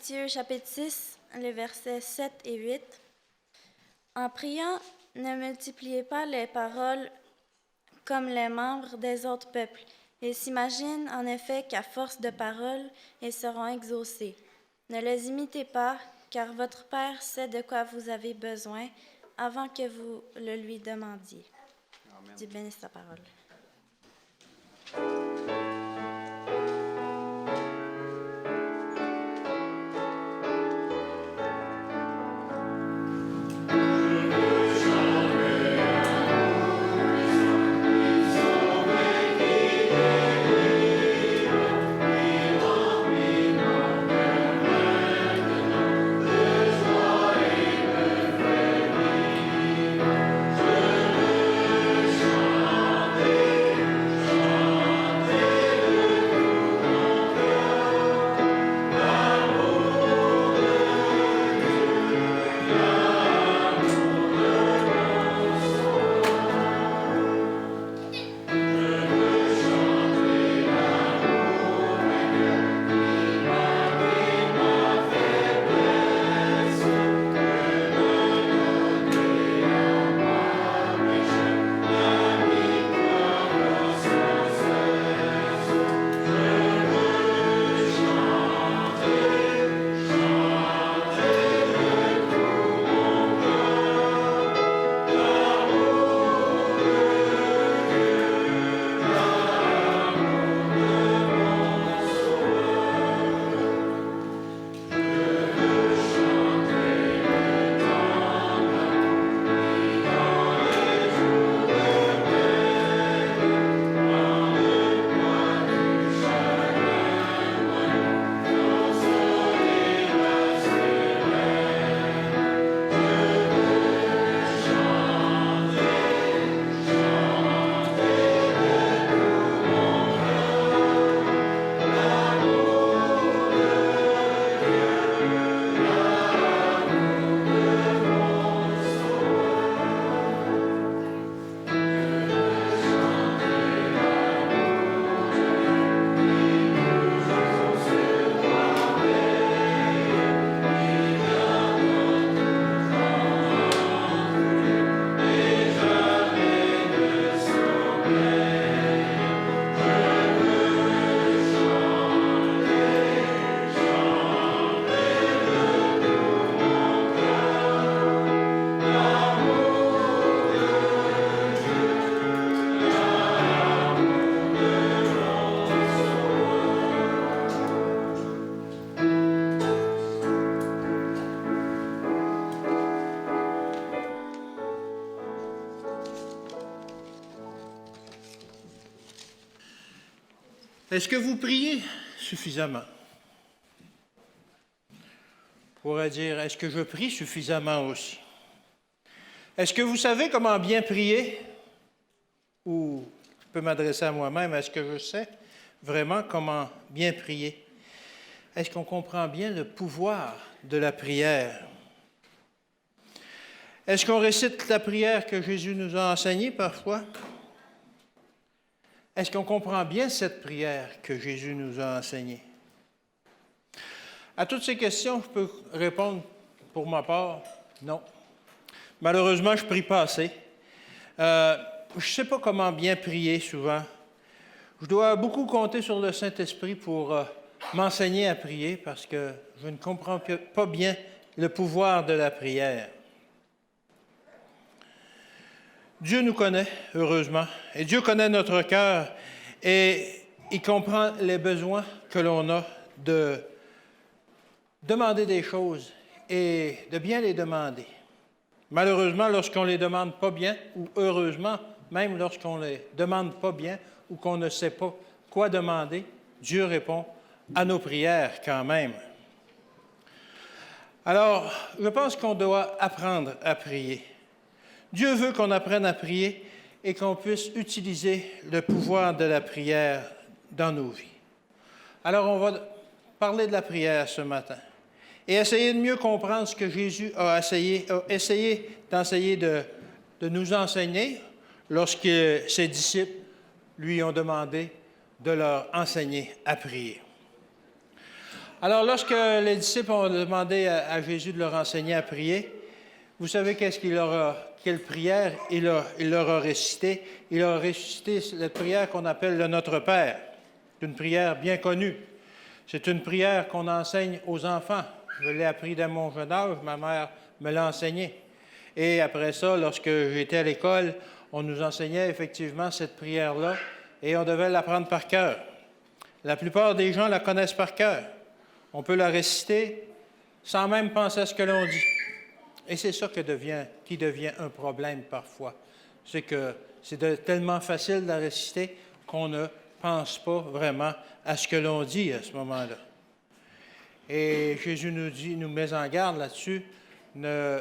Matthieu chapitre 6, les versets 7 et 8. En priant, ne multipliez pas les paroles comme les membres des autres peuples. Ils s'imaginent en effet qu'à force de paroles, ils seront exaucés. Ne les imitez pas, car votre Père sait de quoi vous avez besoin avant que vous le lui demandiez. Amen. Dieu bénisse ta parole. Est-ce que vous priez suffisamment? On pourrait dire, est-ce que je prie suffisamment aussi? Est-ce que vous savez comment bien prier? Ou je peux m'adresser à moi-même, est-ce que je sais vraiment comment bien prier? Est-ce qu'on comprend bien le pouvoir de la prière? Est-ce qu'on récite la prière que Jésus nous a enseignée parfois? Est-ce qu'on comprend bien cette prière que Jésus nous a enseignée? À toutes ces questions, je peux répondre pour ma part, non. Malheureusement, je ne prie pas assez. Je ne sais pas comment bien prier souvent. Je dois beaucoup compter sur le Saint-Esprit pour m'enseigner à prier parce que je ne comprends pas bien le pouvoir de la prière. Dieu nous connaît, heureusement, et Dieu connaît notre cœur et il comprend les besoins que l'on a de demander des choses et de bien les demander. Malheureusement, lorsqu'on ne les demande pas bien, ou heureusement, même lorsqu'on ne les demande pas bien ou qu'on ne sait pas quoi demander, Dieu répond à nos prières quand même. Alors, je pense qu'on doit apprendre à prier. Dieu veut qu'on apprenne à prier et qu'on puisse utiliser le pouvoir de la prière dans nos vies. Alors, on va parler de la prière ce matin et essayer de mieux comprendre ce que Jésus a essayé d'enseigner de nous enseigner lorsque ses disciples lui ont demandé de leur enseigner à prier. Alors, lorsque les disciples ont demandé à Jésus de leur enseigner à prier, vous savez quelle prière il leur a récité? Il leur a récité la prière qu'on appelle le Notre Père. C'est une prière bien connue. C'est une prière qu'on enseigne aux enfants. Je l'ai appris dès mon jeune âge, ma mère me l'a enseigné. Et après ça, lorsque j'étais à l'école, on nous enseignait effectivement cette prière-là et on devait l'apprendre par cœur. La plupart des gens la connaissent par cœur. On peut la réciter sans même penser à ce que l'on dit. Et c'est ça qui devient un problème parfois. C'est que c'est tellement facile de la réciter qu'on ne pense pas vraiment à ce que l'on dit à ce moment-là. Et Jésus nous met en garde là-dessus. Ne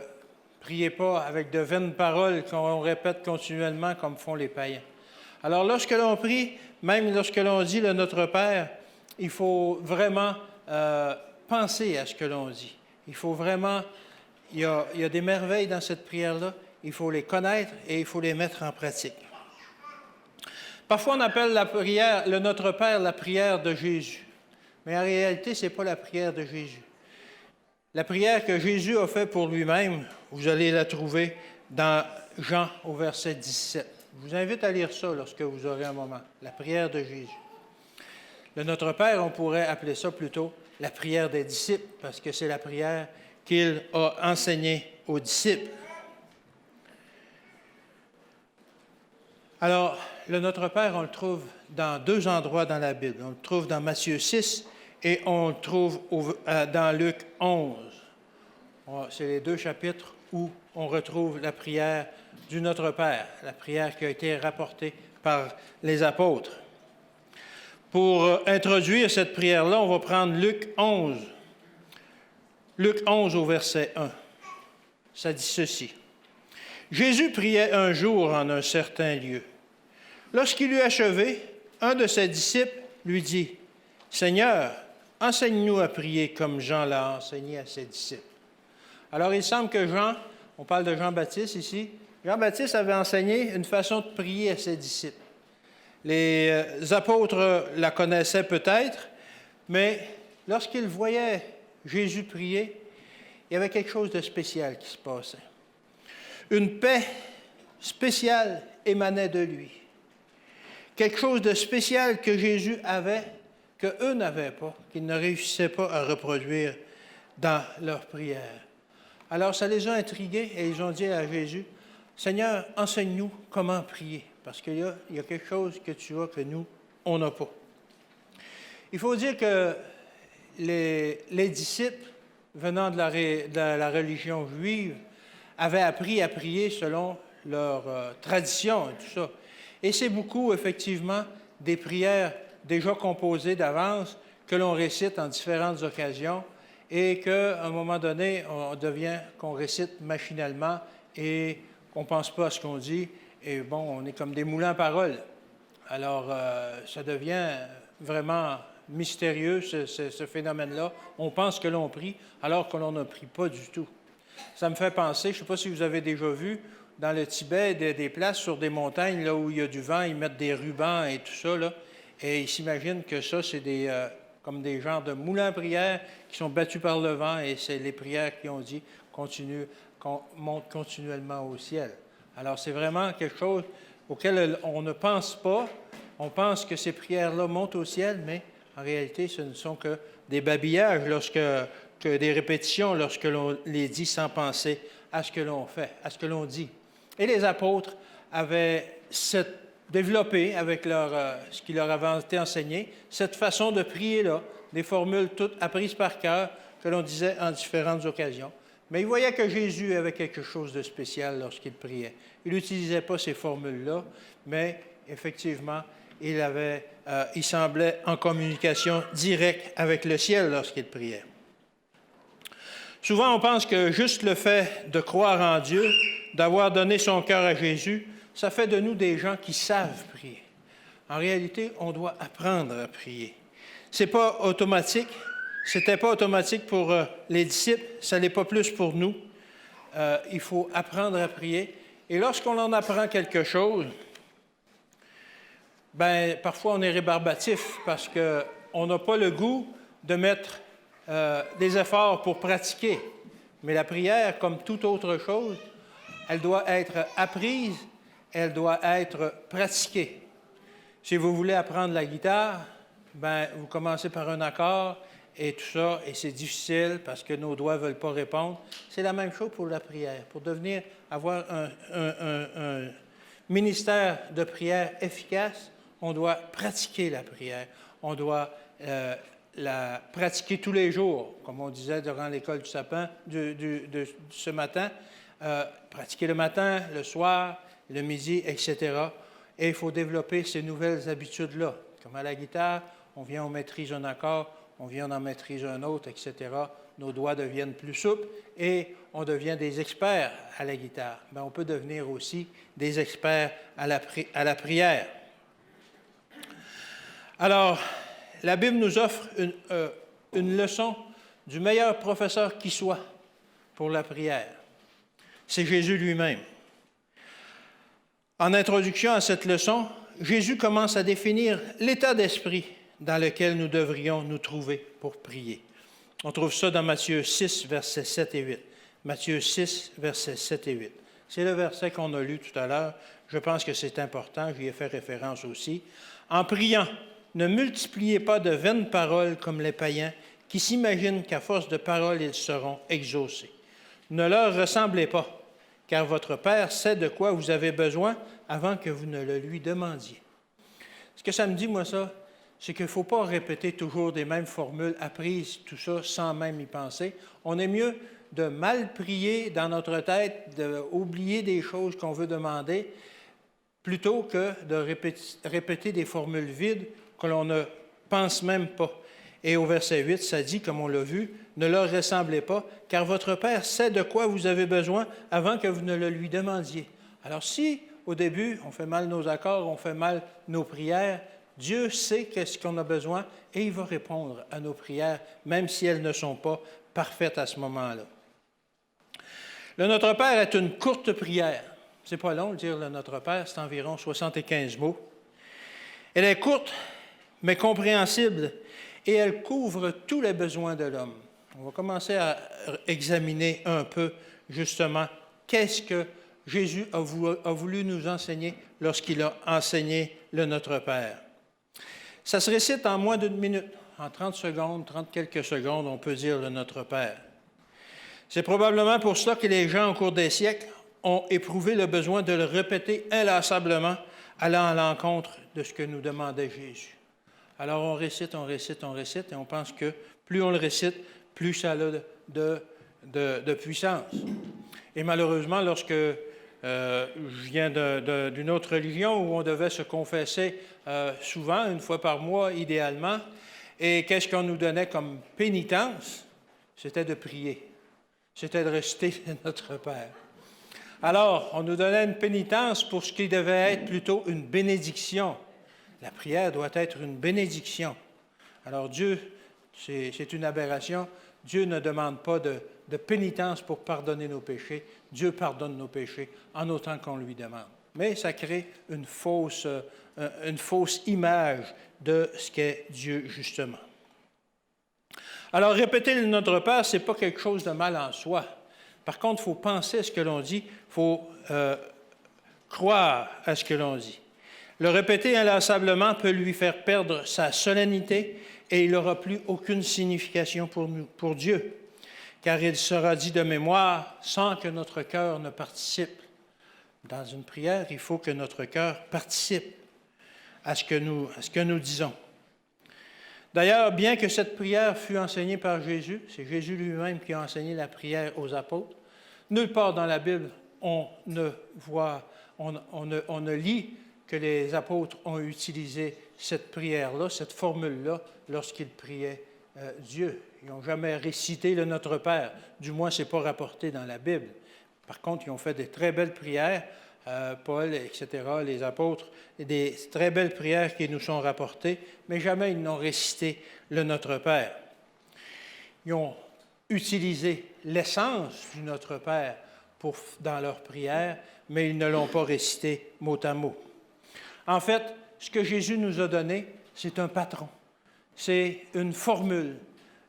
priez pas avec de vaines paroles qu'on répète continuellement comme font les païens. Alors lorsque l'on prie, même lorsque l'on dit le Notre Père, il faut vraiment penser à ce que l'on dit. Il faut vraiment, il y a des merveilles dans cette prière-là, il faut les connaître et il faut les mettre en pratique. Parfois, on appelle la prière, le Notre Père, la prière de Jésus. Mais en réalité, ce n'est pas la prière de Jésus. La prière que Jésus a faite pour lui-même, vous allez la trouver dans Jean au verset 17. Je vous invite à lire ça lorsque vous aurez un moment. La prière de Jésus. Le Notre Père, on pourrait appeler ça plutôt la prière des disciples, parce que c'est la prière qu'il a enseignée aux disciples. Alors, le Notre Père, on le trouve dans 2 endroits dans la Bible. On le trouve dans Matthieu 6 et on le trouve dans Luc 11. C'est les 2 chapitres où on retrouve la prière du Notre Père, la prière qui a été rapportée par les apôtres. Pour introduire cette prière-là, on va prendre Luc 11. Luc 11 au verset 1. Ça dit ceci. Jésus priait un jour en un certain lieu. Lorsqu'il eut achevé, un de ses disciples lui dit, « Seigneur, enseigne-nous à prier comme Jean l'a enseigné à ses disciples. » Alors, il semble que Jean, on parle de Jean-Baptiste ici, Jean-Baptiste avait enseigné une façon de prier à ses disciples. Les apôtres la connaissaient peut-être, mais lorsqu'ils voyaient Jésus prier, il y avait quelque chose de spécial qui se passait. Une paix spéciale émanait de lui. Quelque chose de spécial que Jésus avait, qu'eux n'avaient pas, qu'ils ne réussissaient pas à reproduire dans leur prière. Alors, ça les a intrigués et ils ont dit à Jésus, « Seigneur, enseigne-nous comment prier, parce qu'il y a quelque chose que tu as que nous, on n'a pas. » Il faut dire que les disciples, venant de la religion juive, avaient appris à prier selon leur tradition et tout ça. Et c'est beaucoup, effectivement, des prières déjà composées d'avance que l'on récite en différentes occasions et qu'à un moment donné, qu'on récite machinalement et qu'on ne pense pas à ce qu'on dit. Et bon, on est comme des moulins à paroles. Alors, ça devient vraiment mystérieux, ce phénomène-là. On pense que l'on prie alors que l'on ne prie pas du tout. Ça me fait penser, je ne sais pas si vous avez déjà vu, dans le Tibet, des places sur des montagnes là où il y a du vent, ils mettent des rubans et tout ça, là, et ils s'imaginent que ça, c'est comme des genres de moulins à prière qui sont battus par le vent, et c'est les prières qui ont dit qu'on monte continuellement au ciel. Alors, c'est vraiment quelque chose auquel on ne pense pas. On pense que ces prières-là montent au ciel, mais en réalité, ce ne sont que des babillages, que des répétitions lorsque l'on les dit sans penser à ce que l'on fait, à ce que l'on dit. Et les apôtres avaient développé avec ce qui leur avait été enseigné, cette façon de prier-là, des formules toutes apprises par cœur que l'on disait en différentes occasions. Mais ils voyaient que Jésus avait quelque chose de spécial lorsqu'il priait. Il n'utilisait pas ces formules-là, mais effectivement, il semblait en communication directe avec le ciel lorsqu'il priait. Souvent, on pense que juste le fait de croire en Dieu, d'avoir donné son cœur à Jésus, ça fait de nous des gens qui savent prier. En réalité, on doit apprendre à prier. Ce n'est pas automatique. Ce n'était pas automatique pour les disciples, ça n'est pas plus pour nous. Il faut apprendre à prier. Et lorsqu'on en apprend quelque chose, parfois on est rébarbatif parce qu'on n'a pas le goût de mettre des efforts pour pratiquer. Mais la prière, comme toute autre chose, elle doit être apprise, elle doit être pratiquée. Si vous voulez apprendre la guitare, ben vous commencez par un accord et tout ça, et c'est difficile parce que nos doigts ne veulent pas répondre. C'est la même chose pour la prière. Pour avoir un ministère de prière efficace, on doit pratiquer la prière. On doit la pratiquer tous les jours, comme on disait durant l'école du sapin de ce matin. Pratiquer le matin, le soir, le midi, etc. Et il faut développer ces nouvelles habitudes-là. Comme à la guitare, on vient, on maîtrise un accord, on vient, on en maîtrise un autre, etc. Nos doigts deviennent plus souples et on devient des experts à la guitare. Mais on peut devenir aussi des experts à la prière. Alors, la Bible nous offre une leçon du meilleur professeur qui soit pour la prière. C'est Jésus lui-même. En introduction à cette leçon, Jésus commence à définir l'état d'esprit dans lequel nous devrions nous trouver pour prier. On trouve ça dans Matthieu 6, versets 7 et 8. Matthieu 6, versets 7 et 8. C'est le verset qu'on a lu tout à l'heure. Je pense que c'est important, j'y ai fait référence aussi. En priant, ne multipliez pas de vaines paroles comme les païens qui s'imaginent qu'à force de paroles, ils seront exaucés. Ne leur ressemblez pas, car votre Père sait de quoi vous avez besoin avant que vous ne le lui demandiez. Ce que ça me dit, moi, ça, c'est qu'il ne faut pas répéter toujours des mêmes formules apprises, tout ça, sans même y penser. On est mieux de mal prier dans notre tête, d'oublier des choses qu'on veut demander, plutôt que de répéter des formules vides que l'on ne pense même pas. Et au verset 8, ça dit, comme on l'a vu, « Ne leur ressemblez pas, car votre Père sait de quoi vous avez besoin avant que vous ne le lui demandiez. » Alors si, au début, on fait mal nos accords, on fait mal nos prières, Dieu sait qu'est-ce qu'on a besoin et il va répondre à nos prières, même si elles ne sont pas parfaites à ce moment-là. Le Notre Père est une courte prière. C'est pas long de dire le Notre Père, c'est environ 75 mots. Elle est courte, mais compréhensible, et elle couvre tous les besoins de l'homme. On va commencer à examiner un peu, justement, qu'est-ce que Jésus a voulu nous enseigner lorsqu'il a enseigné le Notre Père. Ça se récite en moins d'une minute. En 30 secondes, 30 quelques secondes, on peut dire le Notre Père. C'est probablement pour cela que les gens, au cours des siècles, ont éprouvé le besoin de le répéter inlassablement, allant à l'encontre de ce que nous demandait Jésus. Alors on récite, et on pense que plus on le récite, plus ça a de puissance. Et malheureusement, lorsque je viens d'une autre religion où on devait se confesser souvent, une fois par mois idéalement, et qu'est-ce qu'on nous donnait comme pénitence? C'était de prier. C'était de réciter Notre Père. Alors, on nous donnait une pénitence pour ce qui devait être plutôt une bénédiction. La prière doit être une bénédiction. Alors Dieu, c'est une aberration. Dieu ne demande pas de pénitence pour pardonner nos péchés. Dieu pardonne nos péchés en autant qu'on lui demande. Mais ça crée une fausse image de ce qu'est Dieu, justement. Alors, répéter le Notre Père, ce n'est pas quelque chose de mal en soi. Par contre, il faut penser à ce que l'on dit, il faut croire à ce que l'on dit. Le répéter inlassablement peut lui faire perdre sa solennité et il n'aura plus aucune signification pour Dieu, car il sera dit de mémoire sans que notre cœur ne participe. Dans une prière, il faut que notre cœur participe à ce que nous disons. D'ailleurs, bien que cette prière fût enseignée par Jésus, c'est Jésus lui-même qui a enseigné la prière aux apôtres, nulle part dans la Bible on ne lit que les apôtres ont utilisé cette prière-là, cette formule-là, lorsqu'ils priaient Dieu. Ils n'ont jamais récité le Notre Père, du moins ce n'est pas rapporté dans la Bible. Par contre, ils ont fait des très belles prières, Paul, etc., les apôtres, des très belles prières qui nous sont rapportées, mais jamais ils n'ont récité le Notre Père. Ils ont utilisé l'essence du Notre Père dans leur prière, mais ils ne l'ont pas récité mot à mot. En fait, ce que Jésus nous a donné, c'est un patron. C'est une formule,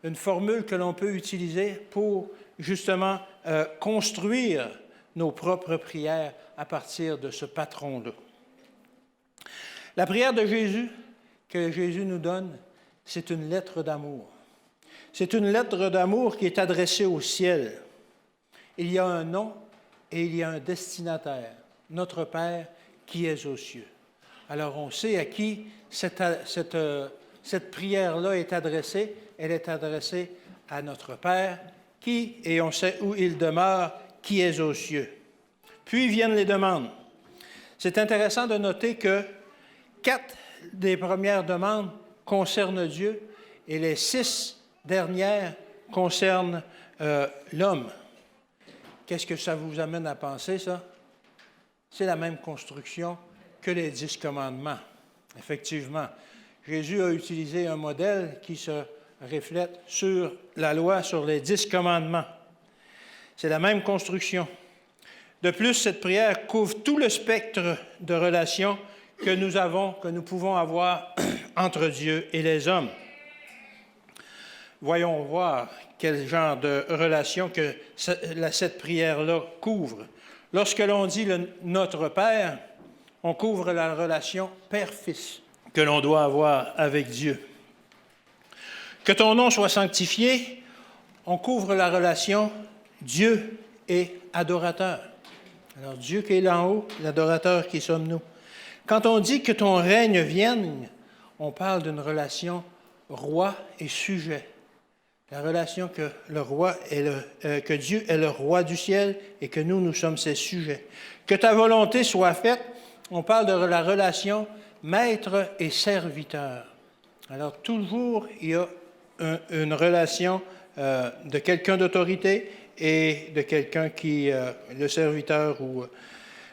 une formule que l'on peut utiliser pour justement construire nos propres prières à partir de ce patron-là. La prière de Jésus, que Jésus nous donne, c'est une lettre d'amour. C'est une lettre d'amour qui est adressée au ciel. Il y a un nom et il y a un destinataire, notre Père qui est aux cieux. Alors on sait à qui cette prière-là est adressée. Elle est adressée à notre Père qui, et on sait où il demeure, qui est aux cieux. Puis viennent les demandes. C'est intéressant de noter que 4 des premières demandes concernent Dieu et les 6 dernières concernent l'homme. Qu'est-ce que ça vous amène à penser, ça? C'est la même construction que les 10 commandements. Effectivement, Jésus a utilisé un modèle qui se reflète sur la loi, sur les 10 commandements. C'est la même construction. De plus, cette prière couvre tout le spectre de relations que nous pouvons avoir entre Dieu et les hommes. Voyons voir quel genre de relation que cette prière-là couvre. Lorsque l'on dit Notre Père, on couvre la relation Père-Fils que l'on doit avoir avec Dieu. Que ton nom soit sanctifié, on couvre la relation Dieu et adorateur. Alors Dieu qui est là en haut, l'adorateur qui sommes nous. Quand on dit que ton règne vienne, on parle d'une relation roi et sujet. La relation que que Dieu est le roi du ciel et que nous sommes ses sujets. Que ta volonté soit faite, on parle de la relation maître et serviteur. Alors toujours, il y a une relation de quelqu'un d'autorité et de quelqu'un qui le serviteur.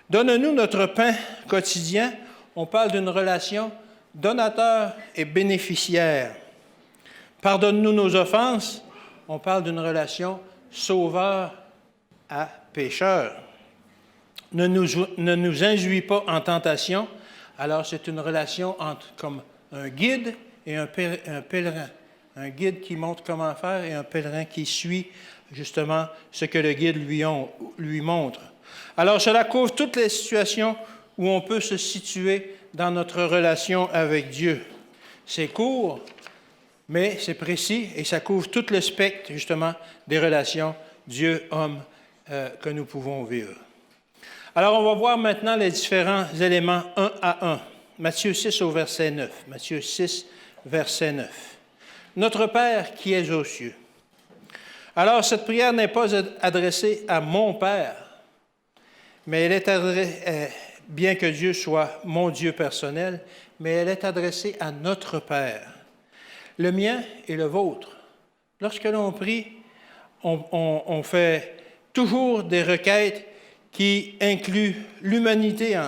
Donne-nous notre pain quotidien. On parle d'une relation donateur et bénéficiaire. Pardonne-nous nos offenses. On parle d'une relation sauveur à pécheur. Ne nous induis pas en tentation. Alors, c'est une relation comme un guide et un pèlerin. Un guide qui montre comment faire et un pèlerin qui suit justement ce que le guide lui montre. Alors, cela couvre toutes les situations où on peut se situer dans notre relation avec Dieu. C'est court, mais c'est précis et ça couvre tout le spectre, justement, des relations Dieu-homme que nous pouvons vivre. Alors, on va voir maintenant les différents éléments un à un. Matthieu 6 au verset 9. Matthieu 6, verset 9. Notre Père qui es aux cieux. Alors, cette prière n'est pas adressée à mon Père, mais elle est adressée, bien que Dieu soit mon Dieu personnel, mais elle est adressée à notre Père, le mien et le vôtre. Lorsque l'on prie, on fait toujours des requêtes qui incluent l'humanité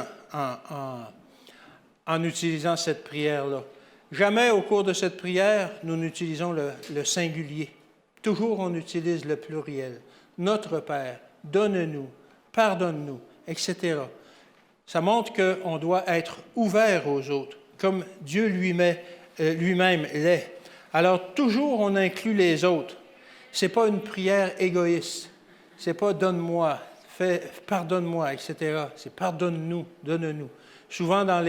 en utilisant cette prière-là. Jamais au cours de cette prière, nous n'utilisons le singulier. Toujours, on utilise le pluriel. Notre Père, donne-nous, pardonne-nous, etc. Ça montre qu'on doit être ouvert aux autres, comme Dieu lui-même l'est. Alors, toujours, on inclut les autres. Ce n'est pas une prière égoïste. Ce n'est pas « donne-moi », « pardonne-moi », etc. C'est « pardonne-nous », « donne-nous ». Souvent, dans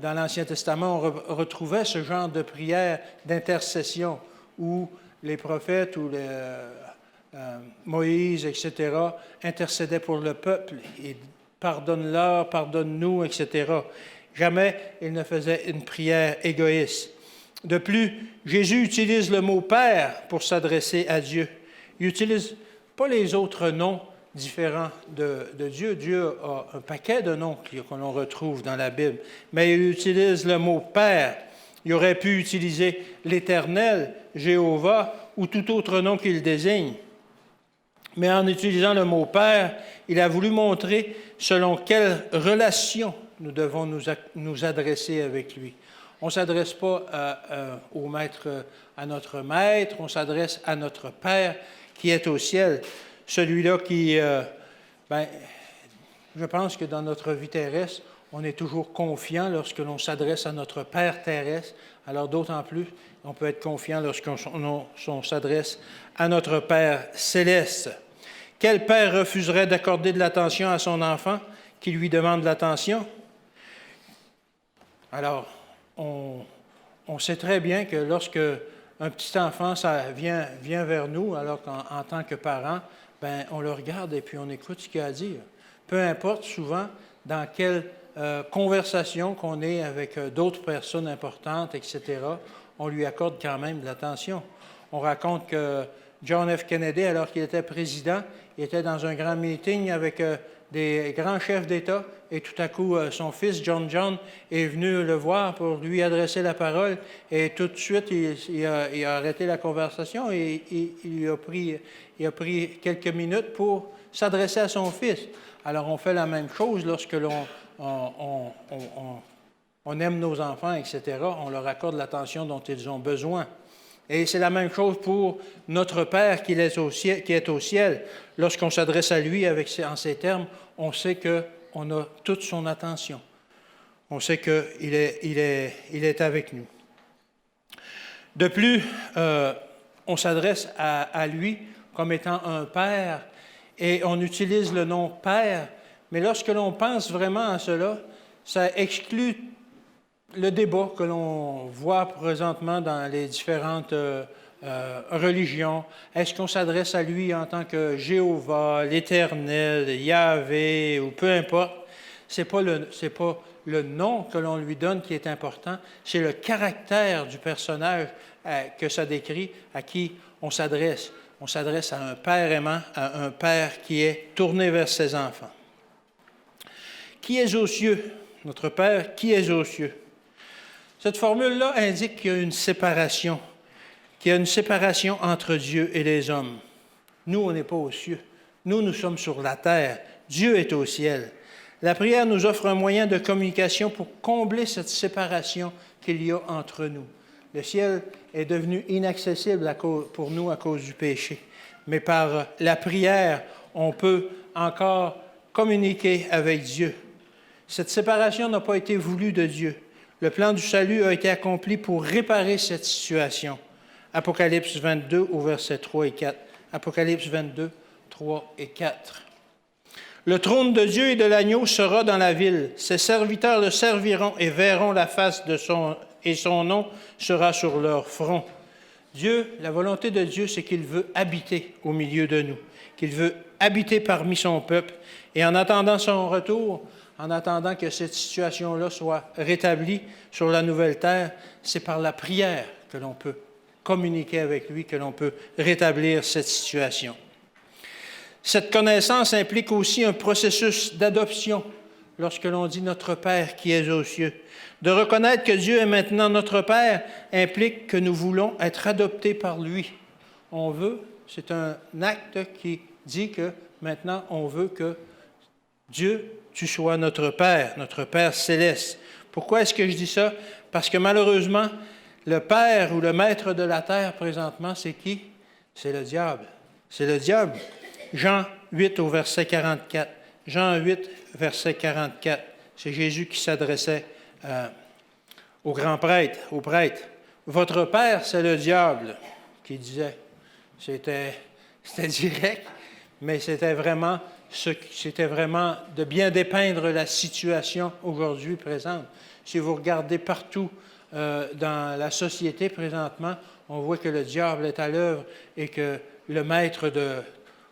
l'Ancien Testament, on retrouvait ce genre de prière d'intercession où les prophètes ou Moïse, etc., intercédaient pour le peuple et pardonne-leur, pardonne-nous, etc. Jamais il ne faisait une prière égoïste. De plus, Jésus utilise le mot « Père » pour s'adresser à Dieu. Il n'utilise pas les autres noms différents de Dieu. Dieu a un paquet de noms que l'on retrouve dans la Bible, mais il utilise le mot « Père ». Il aurait pu utiliser l'Éternel, Jéhovah, ou tout autre nom qu'il désigne. Mais en utilisant le mot « Père », il a voulu montrer selon quelle relation nous devons nous adresser avec lui. On ne s'adresse pas à notre maître, on s'adresse à notre Père qui est au ciel. Celui-là qui, je pense que dans notre vie terrestre, on est toujours confiant lorsque l'on s'adresse à notre Père terrestre. Alors d'autant plus, on peut être confiant lorsqu'on s'adresse à notre Père céleste. Quel père refuserait d'accorder de l'attention à son enfant qui lui demande de l'attention? Alors, on sait très bien que lorsque un petit enfant ça vient vers nous, alors qu'en tant que parent, ben, on le regarde et puis on écoute ce qu'il a à dire. Peu importe souvent dans quelle conversation qu'on est avec d'autres personnes importantes, etc., on lui accorde quand même de l'attention. On raconte que John F. Kennedy, alors qu'il était président, il était dans un grand meeting avec des grands chefs d'État, et tout à coup, son fils, John, est venu le voir pour lui adresser la parole, et tout de suite, il a arrêté la conversation et il a pris quelques minutes pour s'adresser à son fils. Alors, on fait la même chose lorsque on aime nos enfants, etc. On leur accorde l'attention dont ils ont besoin. Et c'est la même chose pour notre Père qui est au ciel. Lorsqu'on s'adresse à lui en ces termes, on sait qu'on a toute son attention. On sait qu'il est avec nous. De plus, on s'adresse à lui comme étant un Père et on utilise le nom Père, mais lorsque l'on pense vraiment à cela, ça exclut le débat que l'on voit présentement dans les différentes religions. Est-ce qu'on s'adresse à lui en tant que Jéhovah, l'Éternel, Yahvé, ou peu importe? C'est pas le nom que l'on lui donne qui est important, c'est le caractère du personnage que ça décrit, à qui on s'adresse. On s'adresse à un Père aimant, à un Père qui est tourné vers ses enfants. Qui est aux cieux? Notre Père, qui est aux cieux? Cette formule-là indique qu'il y a une séparation, entre Dieu et les hommes. Nous, on n'est pas aux cieux. Nous sommes sur la terre. Dieu est au ciel. La prière nous offre un moyen de communication pour combler cette séparation qu'il y a entre nous. Le ciel est devenu inaccessible pour nous à cause du péché. Mais par la prière, on peut encore communiquer avec Dieu. Cette séparation n'a pas été voulue de Dieu. Le plan du salut a été accompli pour réparer cette situation. Apocalypse 22 au verset 3 et 4. Apocalypse 22, 3 et 4. Le trône de Dieu et de l'agneau sera dans la ville. Ses serviteurs le serviront et verront la face et son nom sera sur leur front. Dieu, la volonté de Dieu, c'est qu'il veut habiter au milieu de nous, qu'il veut habiter parmi son peuple. Et en attendant son retour, en attendant que cette situation-là soit rétablie sur la nouvelle terre, c'est par la prière que l'on peut communiquer avec lui, que l'on peut rétablir cette situation. Cette connaissance implique aussi un processus d'adoption lorsque l'on dit « Notre Père qui es aux cieux ». De reconnaître que Dieu est maintenant notre Père implique que nous voulons être adoptés par lui. On veut, c'est un acte qui dit que maintenant on veut que Dieu, tu sois notre Père céleste. Pourquoi est-ce que je dis ça? Parce que malheureusement, le Père ou le maître de la terre présentement, c'est qui? C'est le diable. C'est le diable. Jean 8 au verset 44. Jean 8, verset 44. C'est Jésus qui s'adressait au grand prêtre, au prêtre. Votre père, c'est le diable, qui disait. C'était direct, mais c'était vraiment de bien dépeindre la situation aujourd'hui présente. Si vous regardez partout dans la société présentement, on voit que le diable est à l'œuvre et que le maître de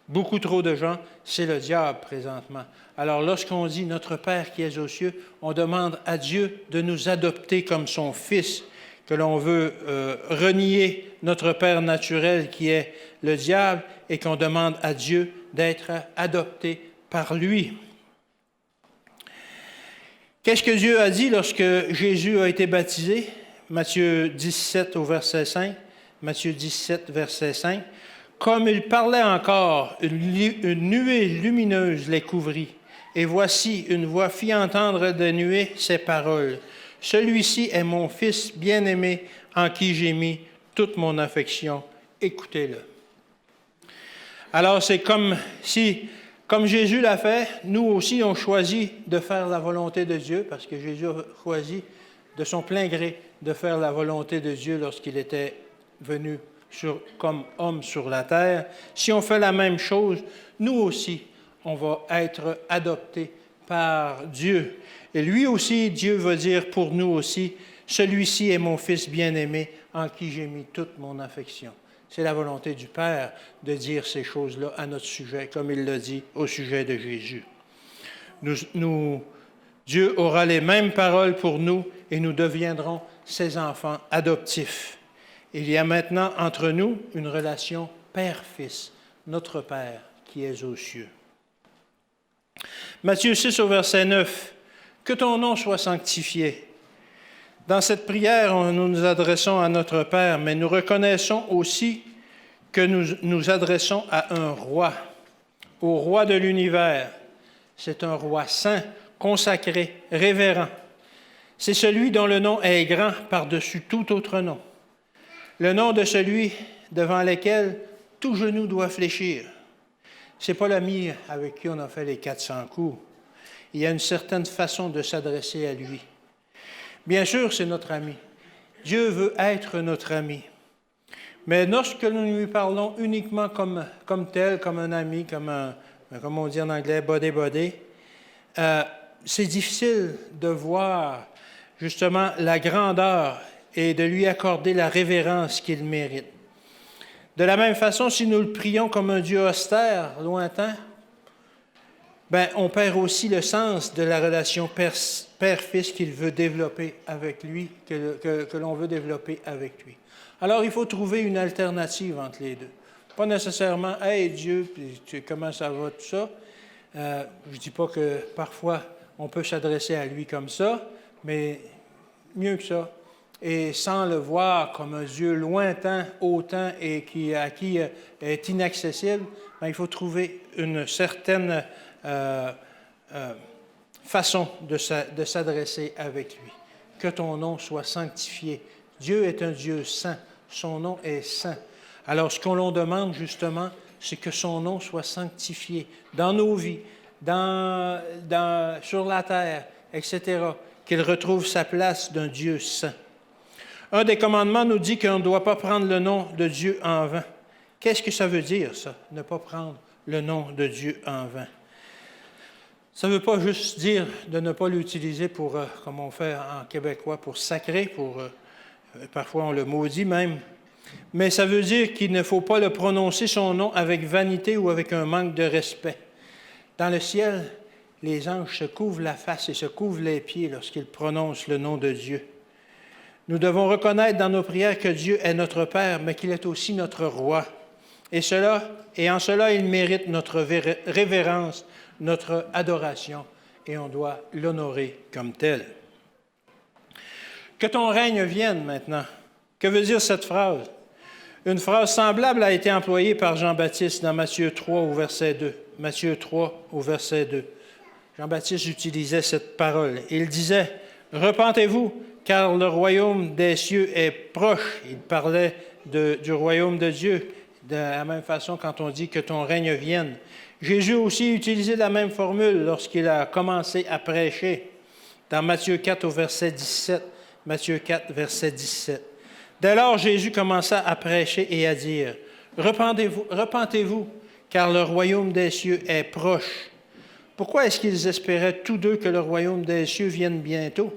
beaucoup trop de gens, c'est le diable présentement. Alors lorsqu'on dit « Notre Père qui es aux cieux », on demande à Dieu de nous adopter comme son Fils, que l'on veut renier notre Père naturel qui est le diable et qu'on demande à Dieu d'être adopté par lui. Qu'est-ce que Dieu a dit lorsque Jésus a été baptisé? Matthieu 17 au verset 5. Matthieu 17, verset 5. Comme il parlait encore, une nuée lumineuse les couvrit. Et voici, une voix fit entendre des nuées ces paroles. Celui-ci est mon Fils bien-aimé, en qui j'ai mis toute mon affection. Écoutez-le. Alors, c'est comme si Comme Jésus l'a fait, nous aussi, on choisit de faire la volonté de Dieu, parce que Jésus a choisi de son plein gré de faire la volonté de Dieu lorsqu'il était venu comme homme sur la terre. Si on fait la même chose, nous aussi, on va être adoptés par Dieu. Et lui aussi, Dieu va dire pour nous aussi, « Celui-ci est mon Fils bien-aimé, en qui j'ai mis toute mon affection. » C'est la volonté du Père de dire ces choses-là à notre sujet, comme il l'a dit au sujet de Jésus. Dieu aura les mêmes paroles pour nous et nous deviendrons ses enfants adoptifs. Il y a maintenant entre nous une relation Père-Fils, notre Père qui est aux cieux. Matthieu 6 au verset 9. « Que ton nom soit sanctifié. » Dans cette prière, nous nous adressons à notre Père, mais nous reconnaissons aussi que nous nous adressons à un roi, au roi de l'univers. C'est un roi saint, consacré, révérend. C'est celui dont le nom est grand par-dessus tout autre nom. Le nom de celui devant lequel tout genou doit fléchir. Ce n'est pas l'ami avec qui on a fait les 400 coups. Il y a une certaine façon de s'adresser à lui. Bien sûr, c'est notre ami. Dieu veut être notre ami. Mais lorsque nous lui parlons uniquement comme tel, comme un ami, comme on dit en anglais, buddy, c'est difficile de voir justement la grandeur et de lui accorder la révérence qu'il mérite. De la même façon, si nous le prions comme un Dieu austère, lointain, on perd aussi le sens de la relation Père-Fils qu'il veut développer avec lui, que l'on veut développer avec lui. Alors, il faut trouver une alternative entre les deux. Pas nécessairement « Hey Dieu, puis comment ça va, tout ça ». Je ne dis pas que parfois on peut s'adresser à lui comme ça, mais mieux que ça. Et sans le voir comme un Dieu lointain, hautain et à qui est inaccessible, il faut trouver une certaine façon de s'adresser avec lui. Que ton nom soit sanctifié. Dieu est un Dieu saint. Son nom est saint. Alors, ce qu'on l'on demande, justement, c'est que son nom soit sanctifié dans nos vies, sur la terre, etc., qu'il retrouve sa place d'un Dieu saint. Un des commandements nous dit qu'on ne doit pas prendre le nom de Dieu en vain. Qu'est-ce que ça veut dire, ça, ne pas prendre le nom de Dieu en vain? Ça ne veut pas juste dire de ne pas l'utiliser pour, comme on fait en québécois, pour sacrer, parfois on le maudit même, mais ça veut dire qu'il ne faut pas le prononcer son nom avec vanité ou avec un manque de respect. Dans le ciel, les anges se couvrent la face et se couvrent les pieds lorsqu'ils prononcent le nom de Dieu. Nous devons reconnaître dans nos prières que Dieu est notre Père, mais qu'il est aussi notre Roi. Et en cela, il mérite notre révérence, notre adoration, et on doit l'honorer comme tel. Que ton règne vienne maintenant. Que veut dire cette phrase? Une phrase semblable a été employée par Jean-Baptiste dans Matthieu 3 au verset 2. Matthieu 3 au verset 2. Jean-Baptiste utilisait cette parole. Il disait, « Repentez-vous, car le royaume des cieux est proche. » Il parlait du royaume de Dieu, de la même façon quand on dit que ton règne vienne. Jésus aussi utilisait la même formule lorsqu'il a commencé à prêcher dans Matthieu 4 au verset 17. Matthieu 4, verset 17. Dès lors, Jésus commença à prêcher et à dire, « Repentez-vous, car le royaume des cieux est proche. » Pourquoi est-ce qu'ils espéraient tous deux que le royaume des cieux vienne bientôt?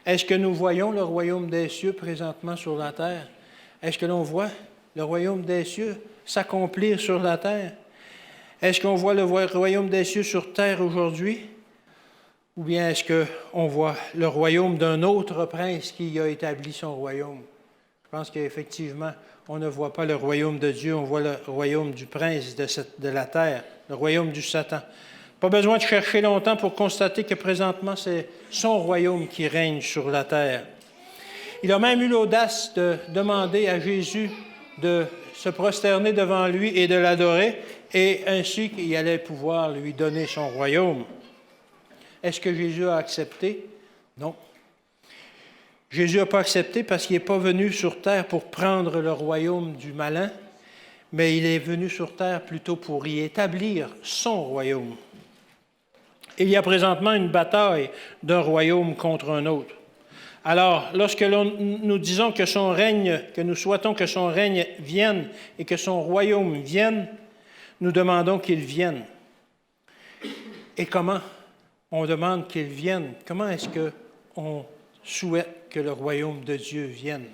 Est-ce que nous voyons le royaume des cieux présentement sur la terre? Est-ce que l'on voit le royaume des cieux s'accomplir sur la terre? Est-ce qu'on voit le royaume des cieux sur terre aujourd'hui? Ou bien est-ce qu'on voit le royaume d'un autre prince qui a établi son royaume? Je pense qu'effectivement, on ne voit pas le royaume de Dieu, on voit le royaume du prince de la terre, le royaume du Satan. Pas besoin de chercher longtemps pour constater que présentement, c'est son royaume qui règne sur la terre. Il a même eu l'audace de demander à Jésus de se prosterner devant lui et de l'adorer, et ainsi qu'il allait pouvoir lui donner son royaume. Est-ce que Jésus a accepté? Non. Jésus n'a pas accepté parce qu'il n'est pas venu sur terre pour prendre le royaume du malin, mais il est venu sur terre plutôt pour y établir son royaume. Il y a présentement une bataille d'un royaume contre un autre. Alors, lorsque nous disons que son règne, que nous souhaitons que son règne vienne et que son royaume vienne, nous demandons qu'il vienne. Et comment on demande qu'il vienne? Comment est-ce qu'on souhaite que le royaume de Dieu vienne?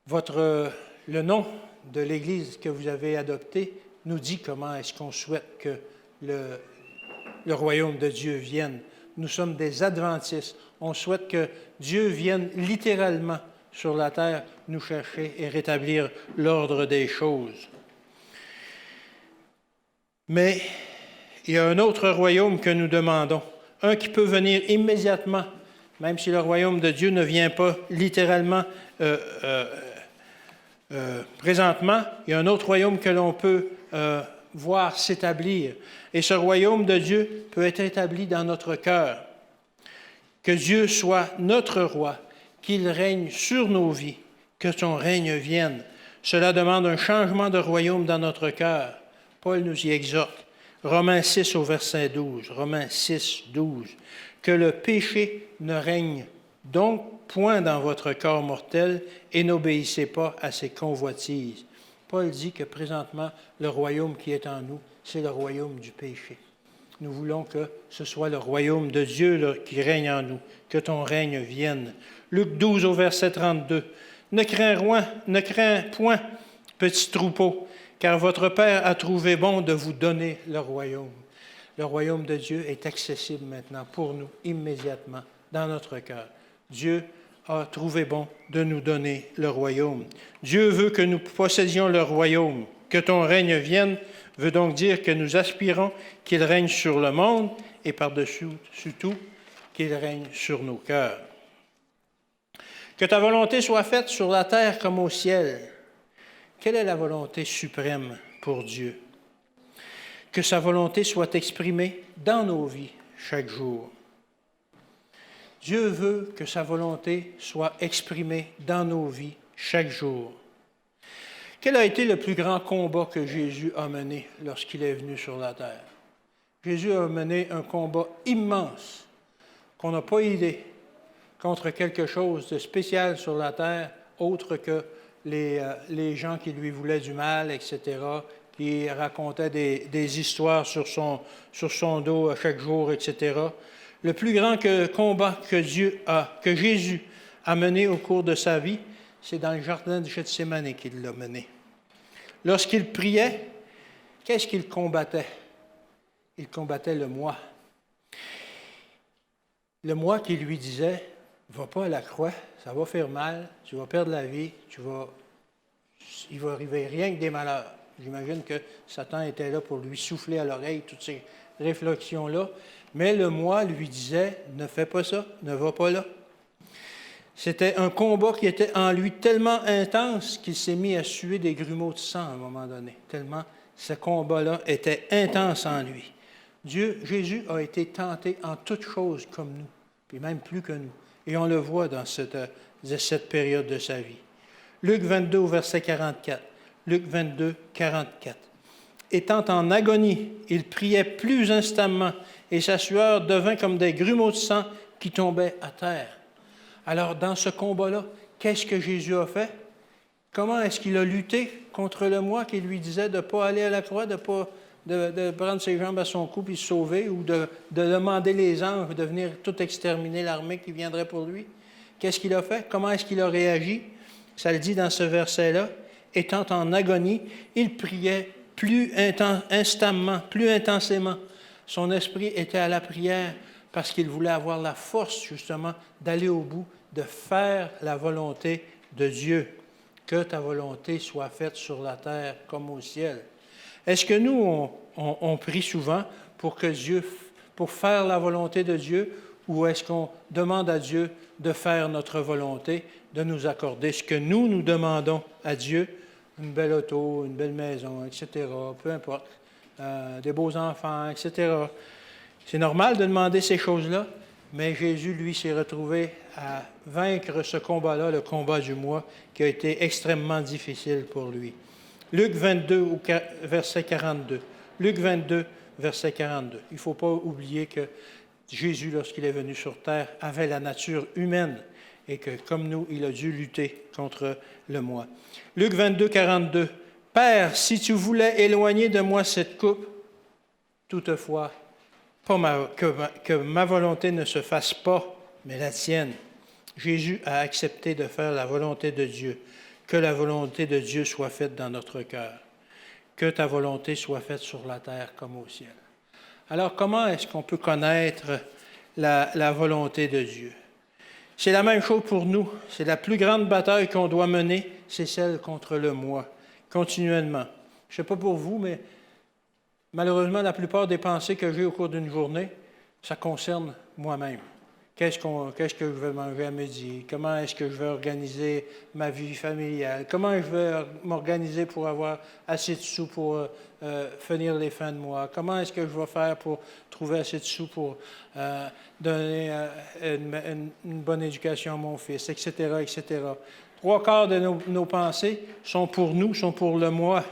Le nom de l'Église que vous avez adopté nous dit comment est-ce qu'on souhaite que le royaume de Dieu vienne. Nous sommes des adventistes. On souhaite que Dieu vienne littéralement sur la terre nous chercher et rétablir l'ordre des choses. Mais il y a un autre royaume que nous demandons, un qui peut venir immédiatement, même si le royaume de Dieu ne vient pas littéralement présentement. Il y a un autre royaume que l'on peut voir s'établir. Et ce royaume de Dieu peut être établi dans notre cœur. Que Dieu soit notre roi, qu'il règne sur nos vies, que son règne vienne. Cela demande un changement de royaume dans notre cœur. Paul nous y exhorte. Romains 6 au verset 12. Romains 6, 12. Que le péché ne règne donc point dans votre corps mortel et n'obéissez pas à ses convoitises. Paul dit que présentement, le royaume qui est en nous, c'est le royaume du péché. Nous voulons que ce soit le royaume de Dieu qui règne en nous, que ton règne vienne. Luc 12 au verset 32. Ne crains point, petit troupeau, car votre Père a trouvé bon de vous donner le royaume. Le royaume de Dieu est accessible maintenant pour nous, immédiatement, dans notre cœur. Dieu a trouvé bon de nous donner le royaume. Dieu veut que nous possédions le royaume. Que ton règne vienne veut donc dire que nous aspirons qu'il règne sur le monde et par-dessus tout, qu'il règne sur nos cœurs. Que ta volonté soit faite sur la terre comme au ciel. Quelle est la volonté suprême pour Dieu? Que sa volonté soit exprimée dans nos vies chaque jour. Dieu veut que sa volonté soit exprimée dans nos vies chaque jour. Quel a été le plus grand combat que Jésus a mené lorsqu'il est venu sur la terre? Jésus a mené un combat immense qu'on n'a pas idée contre quelque chose de spécial sur la terre, autre que les gens qui lui voulaient du mal, etc., qui racontaient des histoires sur son dos à chaque jour, etc. Le plus grand combat que Jésus a mené au cours de sa vie, c'est dans le jardin de Gethsémani qu'il l'a mené. Lorsqu'il priait, qu'est-ce qu'il combattait? Il combattait le moi. Le moi qui lui disait, « Va pas à la croix, ça va faire mal, tu vas perdre la vie, il va arriver rien que des malheurs. » J'imagine que Satan était là pour lui souffler à l'oreille toutes ces réflexions-là. Mais le moi lui disait, « Ne fais pas ça, ne va pas là. » C'était un combat qui était en lui tellement intense qu'il s'est mis à suer des grumeaux de sang à un moment donné. Tellement ce combat-là était intense en lui. Jésus a été tenté en toutes choses comme nous, puis même plus que nous. Et on le voit dans cette période de sa vie. Luc 22, verset 44. Luc 22, 44. Étant en agonie, il priait plus instamment, et sa sueur devint comme des grumeaux de sang qui tombaient à terre. Alors, dans ce combat-là, qu'est-ce que Jésus a fait? Comment est-ce qu'il a lutté contre le moi qui lui disait de ne pas aller à la croix, de prendre ses jambes à son cou puis se sauver, ou de demander les anges de venir tout exterminer l'armée qui viendrait pour lui? Qu'est-ce qu'il a fait? Comment est-ce qu'il a réagi? Ça le dit dans ce verset-là. Étant en agonie, il priait plus instamment, plus intensément. Son esprit était à la prière parce qu'il voulait avoir la force, justement, d'aller au bout, de faire la volonté de Dieu. Que ta volonté soit faite sur la terre comme au ciel. Est-ce que nous, on prie souvent pour faire la volonté de Dieu, ou est-ce qu'on demande à Dieu de faire notre volonté, de nous accorder ce que nous demandons à Dieu, une belle auto, une belle maison, etc., peu importe, des beaux enfants, etc. C'est normal de demander ces choses-là, mais Jésus, lui, s'est retrouvé à vaincre ce combat-là, le combat du moi, qui a été extrêmement difficile pour lui. Luc 22, verset 42. Luc 22, verset 42. Il ne faut pas oublier que Jésus, lorsqu'il est venu sur terre, avait la nature humaine et que, comme nous, il a dû lutter contre le moi. Luc 22, 42. Père, si tu voulais éloigner de moi cette coupe, toutefois, que ma volonté ne se fasse pas, mais la tienne. Jésus a accepté de faire la volonté de Dieu. Que la volonté de Dieu soit faite dans notre cœur. Que ta volonté soit faite sur la terre comme au ciel. Alors, comment est-ce qu'on peut connaître la volonté de Dieu? C'est la même chose pour nous. C'est la plus grande bataille qu'on doit mener, c'est celle contre le moi, continuellement. Je ne sais pas pour vous, mais malheureusement, la plupart des pensées que j'ai au cours d'une journée, ça concerne moi-même. Qu'est-ce que je vais manger à midi? Comment est-ce que je vais organiser ma vie familiale? Comment je vais m'organiser pour avoir assez de sous pour finir les fins de mois? Comment est-ce que je vais faire pour trouver assez de sous pour donner une bonne éducation à mon fils, etc., etc. 3/4 de nos pensées sont pour nous, sont pour le moi.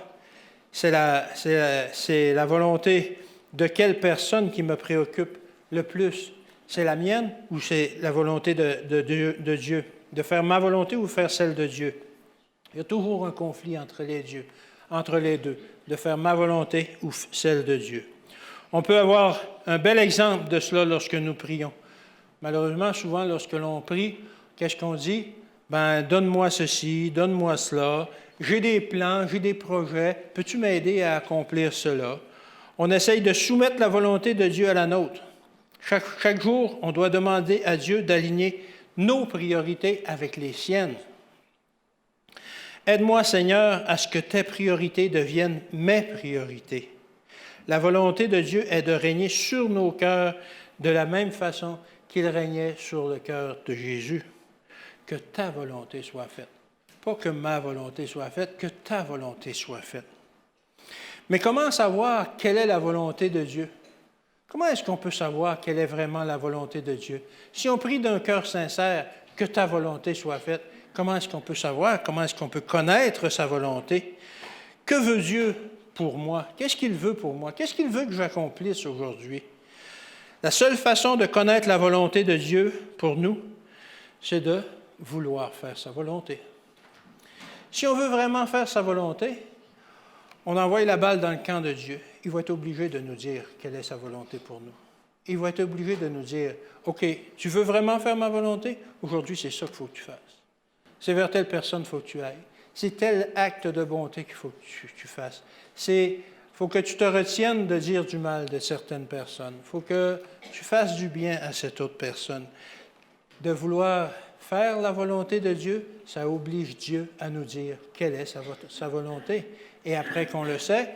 C'est la volonté de quelle personne qui me préoccupe le plus? C'est la mienne ou c'est la volonté de Dieu? De faire ma volonté ou faire celle de Dieu? Il y a toujours un conflit entre les deux, de faire ma volonté ou celle de Dieu. On peut avoir un bel exemple de cela lorsque nous prions. Malheureusement, souvent, lorsque l'on prie, qu'est-ce qu'on dit? Donne-moi ceci, donne-moi cela, j'ai des plans, j'ai des projets, peux-tu m'aider à accomplir cela? On essaye de soumettre la volonté de Dieu à la nôtre. Chaque jour, on doit demander à Dieu d'aligner nos priorités avec les siennes. Aide-moi, Seigneur, à ce que tes priorités deviennent mes priorités. La volonté de Dieu est de régner sur nos cœurs de la même façon qu'il régnait sur le cœur de Jésus. Que ta volonté soit faite. Pas que ma volonté soit faite, que ta volonté soit faite. Mais comment savoir quelle est la volonté de Dieu? Comment est-ce qu'on peut savoir quelle est vraiment la volonté de Dieu? Si on prie d'un cœur sincère, que ta volonté soit faite, comment est-ce qu'on peut savoir? Comment est-ce qu'on peut connaître sa volonté? Que veut Dieu pour moi? Qu'est-ce qu'il veut pour moi? Qu'est-ce qu'il veut que j'accomplisse aujourd'hui? La seule façon de connaître la volonté de Dieu pour nous, c'est de vouloir faire sa volonté. Si on veut vraiment faire sa volonté, on envoie la balle dans le camp de Dieu. Il va être obligé de nous dire quelle est sa volonté pour nous. Il va être obligé de nous dire, OK, tu veux vraiment faire ma volonté? Aujourd'hui, c'est ça qu'il faut que tu fasses. C'est vers telle personne qu'il faut que tu ailles. C'est tel acte de bonté qu'il faut que tu fasses. Il faut que tu te retiennes de dire du mal de certaines personnes. Il faut que tu fasses du bien à cette autre personne. De vouloir faire la volonté de Dieu, ça oblige Dieu à nous dire quelle est sa volonté. Et après qu'on le sait,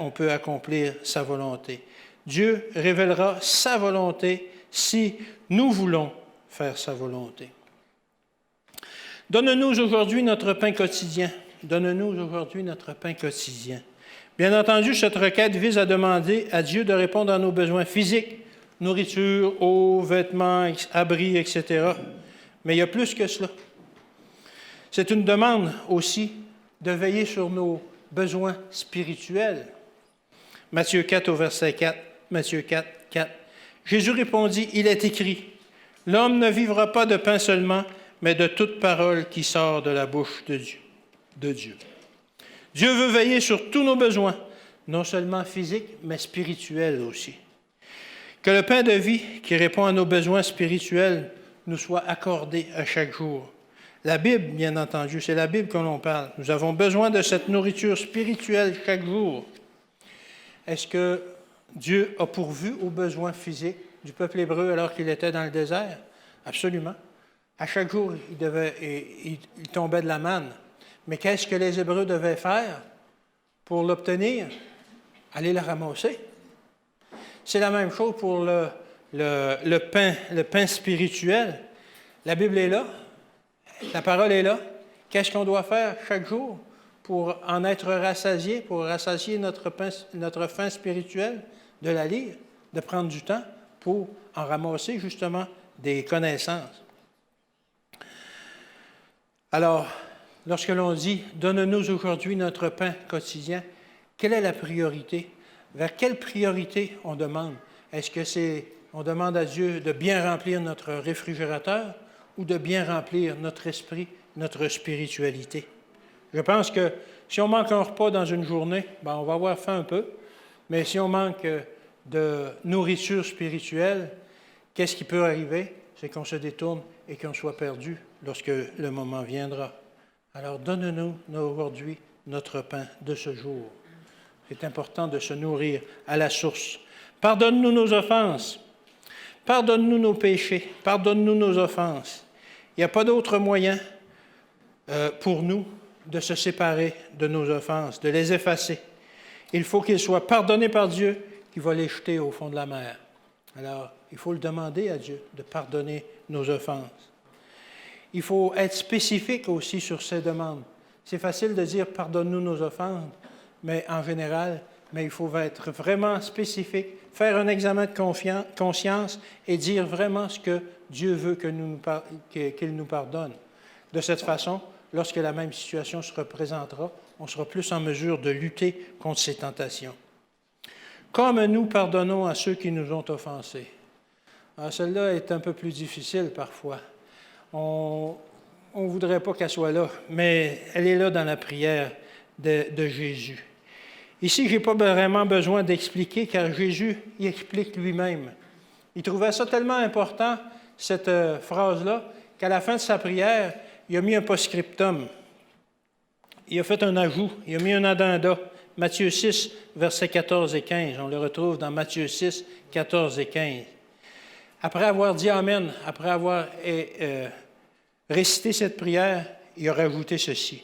on peut accomplir sa volonté. Dieu révélera sa volonté si nous voulons faire sa volonté. Donne-nous aujourd'hui notre pain quotidien. Donne-nous aujourd'hui notre pain quotidien. Bien entendu, cette requête vise à demander à Dieu de répondre à nos besoins physiques, nourriture, eau, vêtements, abris, etc. Mais il y a plus que cela. C'est une demande aussi de veiller sur nos besoins spirituels. Matthieu 4 au verset 4. Matthieu 4, 4. Jésus répondit, il est écrit, « L'homme ne vivra pas de pain seulement, mais de toute parole qui sort de la bouche de Dieu. » Dieu veut veiller sur tous nos besoins, non seulement physiques, mais spirituels aussi. Que le pain de vie qui répond à nos besoins spirituels nous soit accordé à chaque jour. La Bible, bien entendu, c'est la Bible que l'on parle. Nous avons besoin de cette nourriture spirituelle chaque jour. Est-ce que Dieu a pourvu aux besoins physiques du peuple hébreu alors qu'il était dans le désert? Absolument. À chaque jour, il tombait de la manne. Mais qu'est-ce que les Hébreux devaient faire pour l'obtenir? Aller la ramasser. C'est la même chose pour le pain spirituel. La Bible est là. La parole est là. Qu'est-ce qu'on doit faire chaque jour pour en être rassasié, pour rassasier notre faim spirituelle? De la lire, de prendre du temps pour en ramasser justement des connaissances. Alors, lorsque l'on dit « Donne-nous aujourd'hui notre pain quotidien », quelle est la priorité? Vers quelle priorité on demande? Est-ce que on demande à Dieu de bien remplir notre réfrigérateur ou de bien remplir notre esprit, notre spiritualité? Je pense que si on manque un repas dans une journée, on va avoir faim un peu, mais si on manque de nourriture spirituelle, qu'est-ce qui peut arriver? C'est qu'on se détourne et qu'on soit perdu lorsque le moment viendra. Alors, donne-nous aujourd'hui notre pain de ce jour. C'est important de se nourrir à la source. Pardonne-nous nos offenses. Pardonne-nous nos péchés. Pardonne-nous nos offenses. Il n'y a pas d'autre moyen pour nous de se séparer de nos offenses, de les effacer. Il faut qu'ils soient pardonnés par Dieu qui va les jeter au fond de la mer. Alors, il faut le demander à Dieu de pardonner nos offenses. Il faut être spécifique aussi sur ces demandes. C'est facile de dire « pardonne-nous nos offenses », mais en général, il faut être vraiment spécifique, faire un examen de conscience et dire vraiment ce que Dieu veut qu'il nous pardonne. De cette façon, lorsque la même situation se représentera, on sera plus en mesure de lutter contre ces tentations. Comme nous pardonnons à ceux qui nous ont offensés. Alors, celle-là est un peu plus difficile parfois. On ne voudrait pas qu'elle soit là, mais elle est là dans la prière de Jésus. Ici, je n'ai pas vraiment besoin d'expliquer, car Jésus y explique lui-même. Il trouvait ça tellement important, cette phrase-là, qu'à la fin de sa prière, il a mis un post-scriptum. Il a fait un ajout, il a mis un addenda. Matthieu 6, versets 14 et 15. On le retrouve dans Matthieu 6, 14 et 15. Après avoir dit Amen, après avoir récité cette prière, il a rajouté ceci.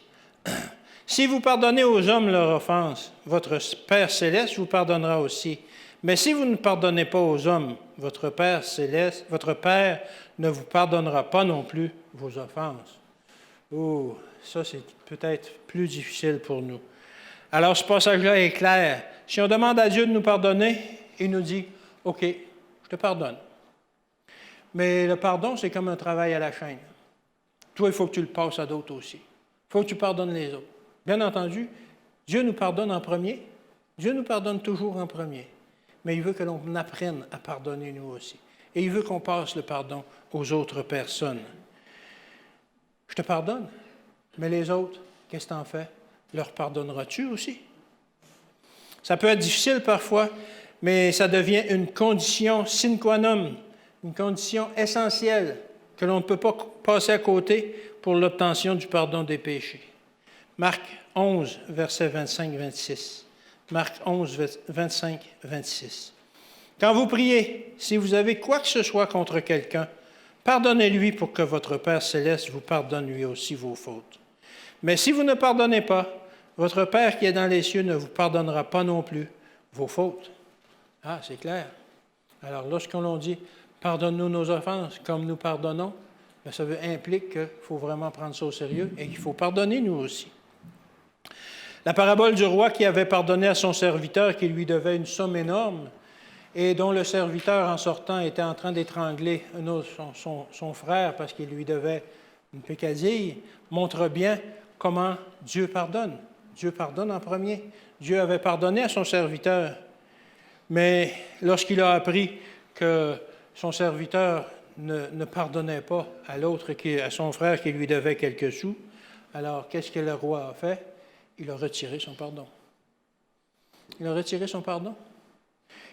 Si vous pardonnez aux hommes leur offense, votre Père céleste vous pardonnera aussi. Mais si vous ne pardonnez pas aux hommes, votre Père céleste, votre Père ne vous pardonnera pas non plus vos offenses. Oh, ça c'est peut-être plus difficile pour nous. Alors ce passage-là est clair. Si on demande à Dieu de nous pardonner, il nous dit, « OK, je te pardonne. » Mais le pardon, c'est comme un travail à la chaîne. Toi, il faut que tu le passes à d'autres aussi. Il faut que tu pardonnes les autres. Bien entendu, Dieu nous pardonne en premier. Dieu nous pardonne toujours en premier. Mais il veut que l'on apprenne à pardonner nous aussi. Et il veut qu'on passe le pardon aux autres personnes. Je te pardonne, mais les autres, qu'est-ce que tu en fais? Leur pardonneras-tu aussi? Ça peut être difficile parfois, mais ça devient une condition sine qua non, une condition essentielle que l'on ne peut pas passer à côté pour l'obtention du pardon des péchés. Marc 11, versets 25-26. Marc 11, 25-26. Quand vous priez, si vous avez quoi que ce soit contre quelqu'un, pardonnez-lui pour que votre Père céleste vous pardonne lui aussi vos fautes. Mais si vous ne pardonnez pas, votre Père qui est dans les cieux ne vous pardonnera pas non plus vos fautes. Ah, c'est clair. Alors, lorsqu'on dit « pardonne-nous nos offenses comme nous pardonnons », ça implique qu'il faut vraiment prendre ça au sérieux et qu'il faut pardonner nous aussi. La parabole du roi qui avait pardonné à son serviteur qui lui devait une somme énorme et dont le serviteur, en sortant, était en train d'étrangler son frère parce qu'il lui devait une peccadille, montre bien comment Dieu pardonne. Dieu pardonne en premier. Dieu avait pardonné à son serviteur, mais lorsqu'il a appris que son serviteur ne pardonnait pas à l'autre, à son frère qui lui devait quelques sous, alors qu'est-ce que le roi a fait? Il a retiré son pardon. Il a retiré son pardon.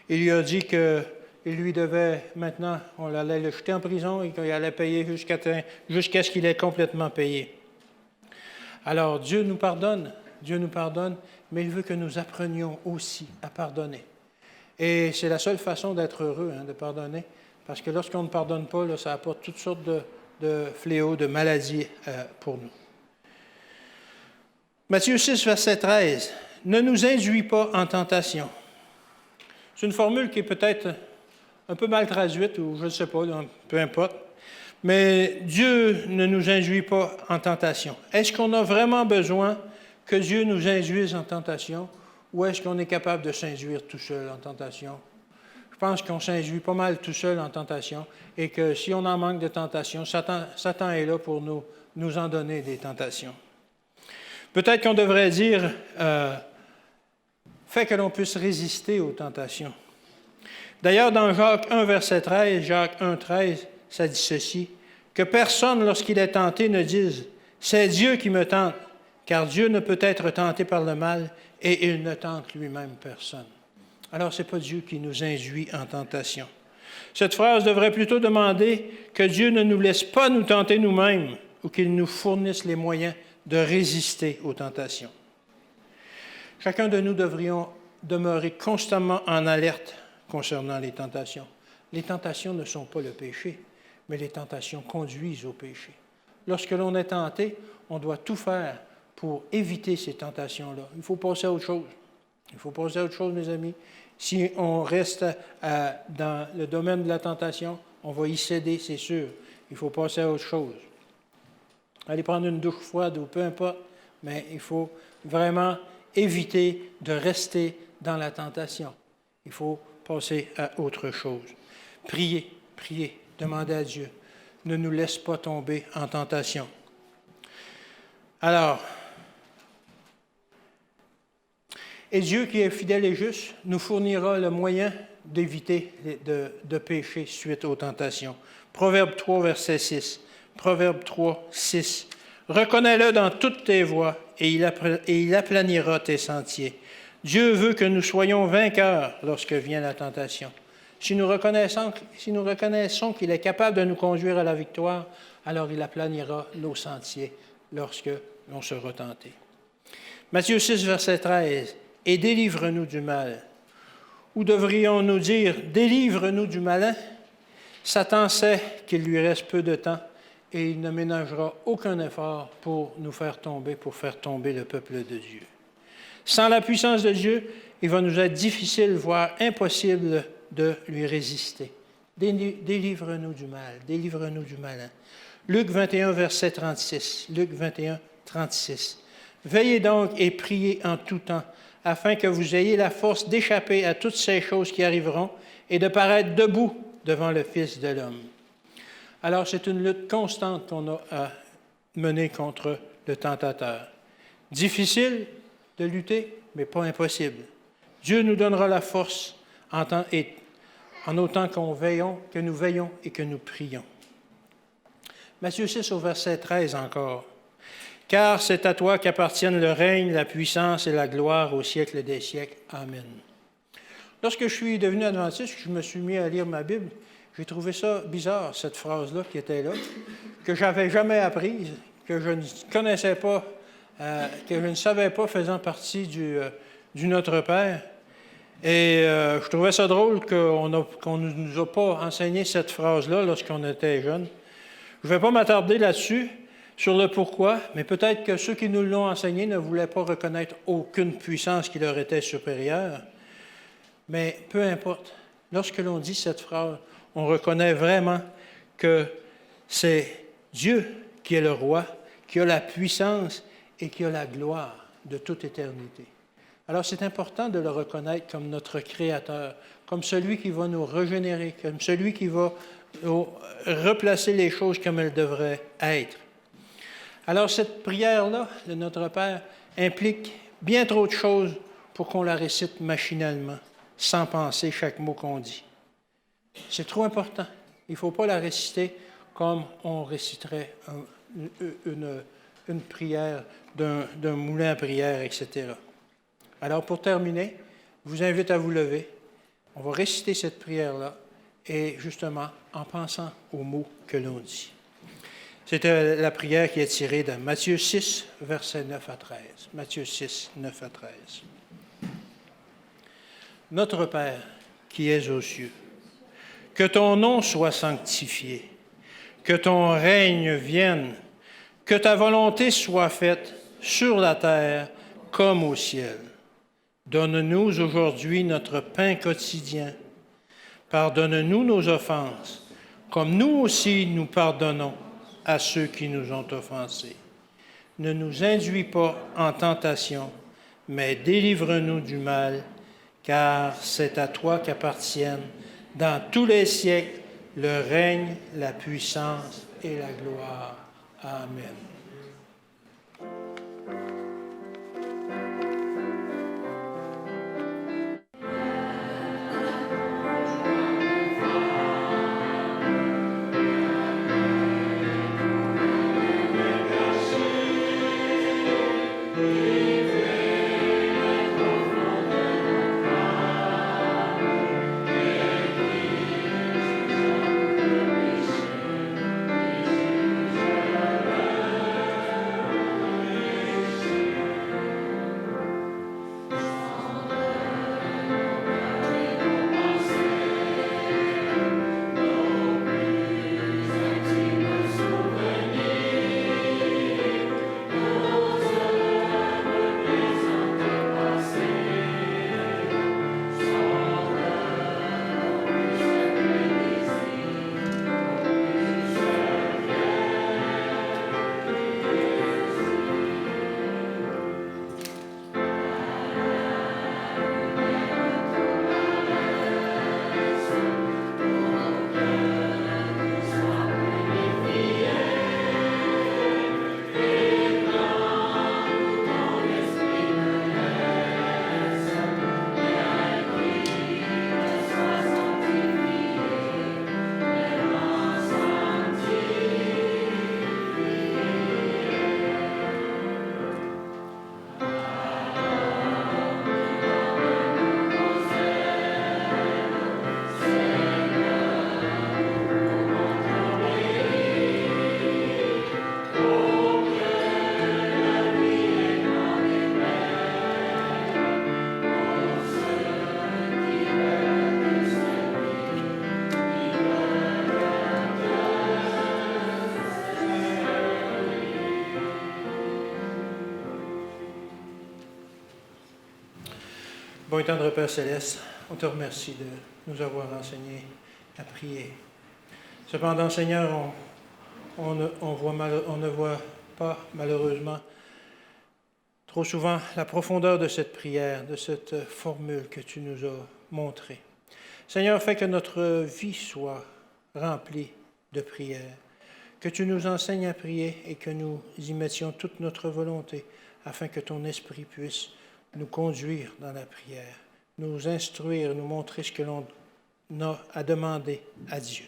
Il lui a dit qu'il lui devait maintenant, on allait le jeter en prison et qu'il allait payer jusqu'à ce qu'il ait complètement payé. Alors Dieu nous pardonne, mais il veut que nous apprenions aussi à pardonner. Et c'est la seule façon d'être heureux, de pardonner, parce que lorsqu'on ne pardonne pas, là, ça apporte toutes sortes de fléaux, de maladies pour nous. Matthieu 6, verset 13. « Ne nous induis pas en tentation. » C'est une formule qui est peut-être un peu mal traduite, ou je ne sais pas, peu importe. Mais Dieu ne nous induit pas en tentation. Est-ce qu'on a vraiment besoin que Dieu nous induise en tentation, ou est-ce qu'on est capable de s'induire tout seul en tentation? Je pense qu'on s'induit pas mal tout seul en tentation, et que si on en manque de tentation, Satan est là pour nous en donner des tentations. Peut-être qu'on devrait dire fait que l'on puisse résister aux tentations. D'ailleurs, dans Jacques 1, verset 13, Jacques 1, 13, ça dit ceci, que personne, lorsqu'il est tenté, ne dise « C'est Dieu qui me tente », car Dieu ne peut être tenté par le mal et il ne tente lui-même personne. Alors, ce n'est pas Dieu qui nous induit en tentation. Cette phrase devrait plutôt demander que Dieu ne nous laisse pas nous tenter nous-mêmes ou qu'il nous fournisse les moyens de résister aux tentations. Chacun de nous devrions demeurer constamment en alerte concernant les tentations. Les tentations ne sont pas le péché, mais les tentations conduisent au péché. Lorsque l'on est tenté, on doit tout faire pour éviter ces tentations-là. Il faut passer à autre chose. Il faut passer à autre chose, mes amis. Si on reste dans le domaine de la tentation, on va y céder, c'est sûr. Il faut passer à autre chose. Aller prendre une douche froide ou peu importe, mais il faut vraiment éviter de rester dans la tentation. Il faut passer à autre chose. Priez, priez, demandez à Dieu. Ne nous laisse pas tomber en tentation. Alors, et Dieu qui est fidèle et juste nous fournira le moyen d'éviter de pécher suite aux tentations. Proverbe 3, verset 6. Proverbe 3, 6. Reconnais-le dans toutes tes voies et il aplanira tes sentiers. Dieu veut que nous soyons vainqueurs lorsque vient la tentation. Si nous reconnaissons qu'il est capable de nous conduire à la victoire, alors il aplanira nos sentiers lorsque l'on sera tenté. Matthieu 6, verset 13. Et délivre-nous du mal. Ou devrions-nous dire, délivre-nous du malin? Satan sait qu'il lui reste peu de temps et il ne ménagera aucun effort pour nous faire tomber, pour faire tomber le peuple de Dieu. Sans la puissance de Dieu, il va nous être difficile, voire impossible de lui résister. Délivre-nous du mal, délivre-nous du malin. Luc 21, verset 36. Luc 21, 36. Veillez donc et priez en tout temps, afin que vous ayez la force d'échapper à toutes ces choses qui arriveront et de paraître debout devant le Fils de l'homme. Alors, c'est une lutte constante qu'on a à mener contre le tentateur. Difficile de lutter, mais pas impossible. Dieu nous donnera la force en autant que nous veillons et que nous prions. Matthieu 6 au verset 13 encore. « Car c'est à toi qu'appartiennent le règne, la puissance et la gloire au siècle des siècles. Amen. » Lorsque je suis devenu adventiste, je me suis mis à lire ma Bible, j'ai trouvé ça bizarre, cette phrase-là qui était là, que je n'avais jamais apprise, que je ne connaissais pas, que je ne savais pas faisant partie du Notre Père. Et je trouvais ça drôle qu'on ne nous a pas enseigné cette phrase-là lorsqu'on était jeunes. Je ne vais pas m'attarder là-dessus, sur le pourquoi, mais peut-être que ceux qui nous l'ont enseigné ne voulaient pas reconnaître aucune puissance qui leur était supérieure. Mais peu importe, lorsque l'on dit cette phrase, on reconnaît vraiment que c'est Dieu qui est le roi, qui a la puissance et qui a la gloire de toute éternité. Alors c'est important de le reconnaître comme notre Créateur, comme celui qui va nous régénérer, comme celui qui va replacer les choses comme elles devraient être. Alors, cette prière-là de notre Père implique bien trop de choses pour qu'on la récite machinalement, sans penser chaque mot qu'on dit. C'est trop important. Il ne faut pas la réciter comme on réciterait une prière d'un moulin à prière, etc. Alors, pour terminer, je vous invite à vous lever. On va réciter cette prière-là, et justement, en pensant aux mots que l'on dit. C'était la prière qui est tirée de Matthieu 6, versets 9 à 13. Matthieu 6, 9 à 13. Notre Père, qui es aux cieux, que ton nom soit sanctifié, que ton règne vienne, que ta volonté soit faite sur la terre comme au ciel. Donne-nous aujourd'hui notre pain quotidien. Pardonne-nous nos offenses, comme nous aussi nous pardonnons à ceux qui nous ont offensés. Ne nous induis pas en tentation, mais délivre-nous du mal, car c'est à toi qu'appartiennent dans tous les siècles le règne, la puissance et la gloire. Amen. Bon et tendre Père Céleste, on te remercie de nous avoir enseigné à prier. Cependant, Seigneur, on ne voit pas, malheureusement, trop souvent la profondeur de cette prière, de cette formule que tu nous as montrée. Seigneur, fais que notre vie soit remplie de prières, que tu nous enseignes à prier et que nous y mettions toute notre volonté afin que ton esprit puisse nous conduire dans la prière, nous instruire, nous montrer ce que l'on a à demander à Dieu.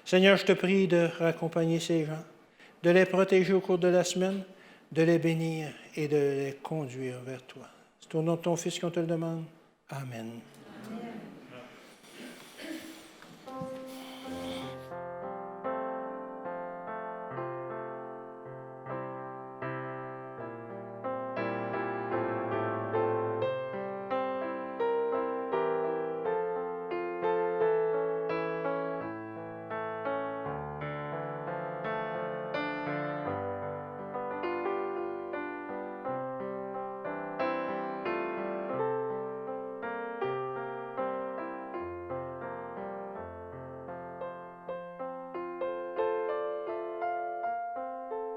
Seigneur, je te prie de raccompagner ces gens, de les protéger au cours de la semaine, de les bénir et de les conduire vers toi. C'est au nom de ton Fils qu'on te le demande. Amen.